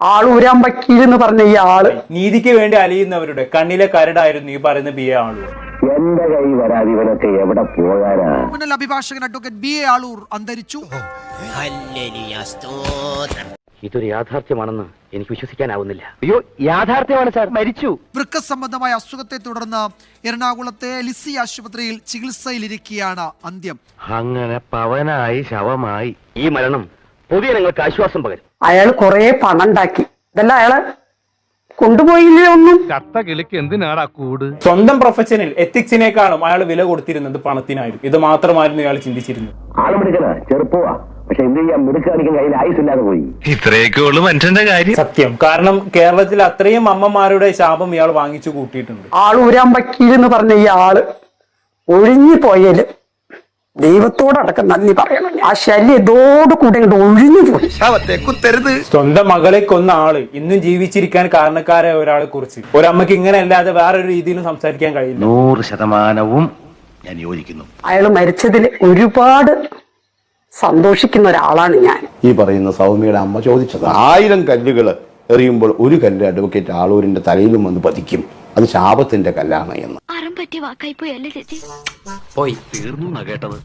ആളൂരാൻ വക്കീൽ എന്ന് പറഞ്ഞ ഈ ആള് നീതിക്ക് വേണ്ടി അലിയുന്നവരുടെ കണ്ണിലെ കരടായിരുന്നു ഈ പറയുന്ന ബി എ ആളൂർ. എന്റെ കൈ വരാതെ ഇവനൊക്കെ എവിടെ പോകാനാ? മുന്നൽ അഭിഭാഷകൻ അഡ്വക്കേറ്റ് ബി എ ആളൂർ അന്തരിച്ചു. ഇതൊരു യാഥാർത്ഥ്യമാണെന്ന് എനിക്ക് വിശ്വസിക്കാനാവുന്നില്ല. അയ്യോ, യാഥാർത്ഥ്യമാണ് സാർ, മരിച്ചു. വൃക്ക സംബന്ധമായ അസുഖത്തെ തുടർന്ന് എറണാകുളത്തെ ലിസി ആശുപത്രിയിൽ ചികിത്സയിലിരിക്കുകയാണ്. അന്ത്യം. അങ്ങനെ പവനായി ശവമായി. ഈ മരണം പൊതുജനങ്ങൾക്ക് ആശ്വാസം പകരും. അയാൾ കുറെ പണം ഉണ്ടാക്കി. ഇതല്ല അയാള് കൊണ്ടുപോയില്ലേ ഒന്നും. ചത്ത കിളിക്ക് എന്തിനാടാ കൂട്? സ്വന്തം പ്രൊഫഷനിൽ എത്തിക്സിനേക്കാളും അയാൾ വില കൊടുത്തിരുന്നത് പണത്തിനായിരുന്നു. ഇത് മാത്രമായിരുന്നു ഇയാൾ ചിന്തിച്ചിരുന്നത്. ആളുമിടുക്കല ചെറുപ്പമാ, പക്ഷെ എന്ത് ചെയ്യാൻ മിടുക്കാണിക്കും കയ്യിൽ ആയുസില്ലാതെ പോയി. ഇത്രയൊക്കെ ഉള്ളു മനുഷ്യന്റെ കാര്യം. സത്യം. കാരണം കേരളത്തിൽ അത്രയും അമ്മമാരുടെ ശാപം ഇയാൾ വാങ്ങിച്ചു കൂട്ടിയിട്ടുണ്ട്. ആളൂരാൻ വക്കീൽ എന്ന് പറഞ്ഞ ഈ ആള് ഒഴിഞ്ഞു പോയാല് ദൈവത്തോടടക്കം നന്ദി പറയണം. ആ ശല്യം ഇതോട് കൂടെ ഒഴിഞ്ഞു പോയി. സ്വന്തം മകളെ കൊന്ന ആള് ഇന്നും ജീവിച്ചിരിക്കാൻ കാരണക്കാരായ ഒരാളെ കുറിച്ച് ഒരമ്മയ്ക്ക് ഇങ്ങനെ അല്ലാതെ വേറൊരു രീതിയിലും സംസാരിക്കാൻ കഴിയില്ല. 100% ഞാൻ യോജിക്കുന്നു. അയാൾ മരിച്ചതിൽ ഒരുപാട് സന്തോഷിക്കുന്ന ഒരാളാണ് ഞാൻ. ഈ പറയുന്ന സൗമ്യയുടെ അമ്മ ചോദിച്ചത് 1000 കല്ലുകൾ എറിയുമ്പോൾ ഒരു കല്ല് അഡ്വക്കേറ്റ് ആളൂരിന്റെ തലയിലും വന്ന് പതിക്കും, അത് ശാപത്തിന്റെ കല്ലാണ് എന്ന്. പോയി തീർന്നു കേട്ടത്.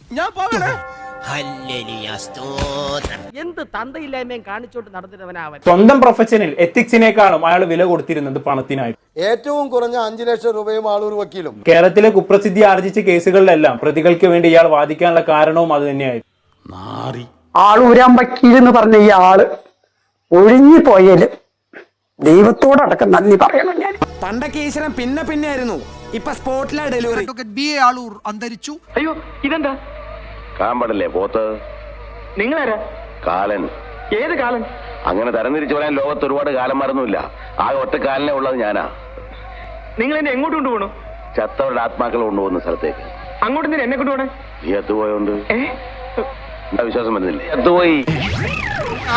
എന്ത് തന്തയില്ലായ്മയും കാണിച്ചോണ്ട് നടന്നിട്ടവനാവൻ. സ്വന്തം പ്രൊഫഷനിൽ എത്തിക്സിനേക്കാളും അയാൾ വില കൊടുത്തിരുന്നത് പണത്തിനായിരുന്നു. ഏറ്റവും കുറഞ്ഞ 5 ലക്ഷം രൂപയും ആളൂർ വക്കീലും. കേരളത്തിലെ കുപ്രസിദ്ധി ആർജിച്ച കേസുകളിലെല്ലാം പ്രതികൾക്ക് വേണ്ടി ഇയാൾ വാദിക്കാനുള്ള കാരണവും അത് തന്നെയായിരുന്നു. ആളൂരാൻ വക്കീൽ എന്ന് പറഞ്ഞ ഈ ആള് ഒഴിഞ്ഞു പോയാല് ദൈവത്തോടടക്കം നന്ദി പറയണം ഞാൻ. പണ്ടൊക്കെ ഈശ്വരൻ പിന്നെ ആയിരുന്നു, ഇപ്പൊ സ്പോട്ടിലാ delivery. Advocate B A Aloor അന്തരിച്ചു. അയ്യോ, ഇതെന്താ? കാമ്പടല്ലേ പോത്ത്? നിങ്ങളാരാ? കാലൻ. ഏത് കാലൻ? അങ്ങനെ തരംതിരിച്ചു പറയാൻ ലോകത്ത് ഒരുപാട് കാലന്മാരൊന്നുമില്ല. ആ ഒറ്റ കാലിനെ ഉള്ളത് ഞാനാ. നിങ്ങൾ എന്നെ എങ്ങോട്ട് കൊണ്ടുപോകണു? ചത്തവരുടെ ആത്മാക്കൾ കൊണ്ടുപോകുന്ന സ്ഥലത്തേക്ക്. അങ്ങോട്ട് എന്നെ കൊണ്ടുപോകണേ? നീ എത്തുപോയോണ്ട് എന്താ വിശ്വാസം വരുന്നില്ലേ? എത്തുപോയി.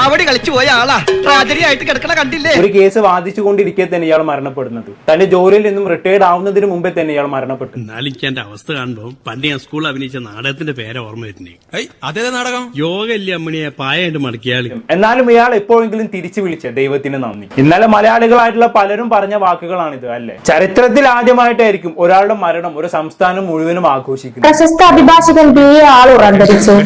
അവിടെ കളിച്ചു പോയ ആളാ ട്രാജഡി ആയിട്ട് കിടക്കണ കണ്ടില്ലേ? ഒരു കേസ് വാദിച്ചുകൊണ്ടിരിക്കെ തന്നെ ഇയാൾ മരണപ്പെടുന്നത്. തന്റെ ജോലിയിൽ നിന്നും റിട്ടയർഡ് ആവുന്നതിന് മുമ്പേ തന്നെ ഇയാൾ മരണപ്പെട്ടു. എന്നാലിന്റെ അവസ്ഥ കാണുമ്പോ പണ്ട് ഞാൻ സ്കൂളിൽ അഭിനയിച്ച നാടകത്തിന്റെ പേര് ഓർമ്മ വരുന്നേ. അതേ നാടകം യോഗ ഇല്ലേ അമ്മണിയെ പായായിട്ട് മടക്കിയാൽ. എന്നാലും ഇയാൾ എപ്പോഴെങ്കിലും തിരിച്ചു വിളിച്ച ദൈവത്തിന് നന്ദി. ഇന്നലെ മലയാളികളായിട്ടുള്ള പലരും പറഞ്ഞ വാക്കുകളാണിത്, അല്ലെ? ചരിത്രത്തിൽ ആദ്യമായിട്ടായിരിക്കും ഒരാളുടെ മരണം ഒരു സംസ്ഥാനം മുഴുവനും ആഘോഷിക്കുന്നത്. പ്രശസ്ത അഭിഭാഷകൻ ബി എ ആളൂർ അന്തരിച്ചു.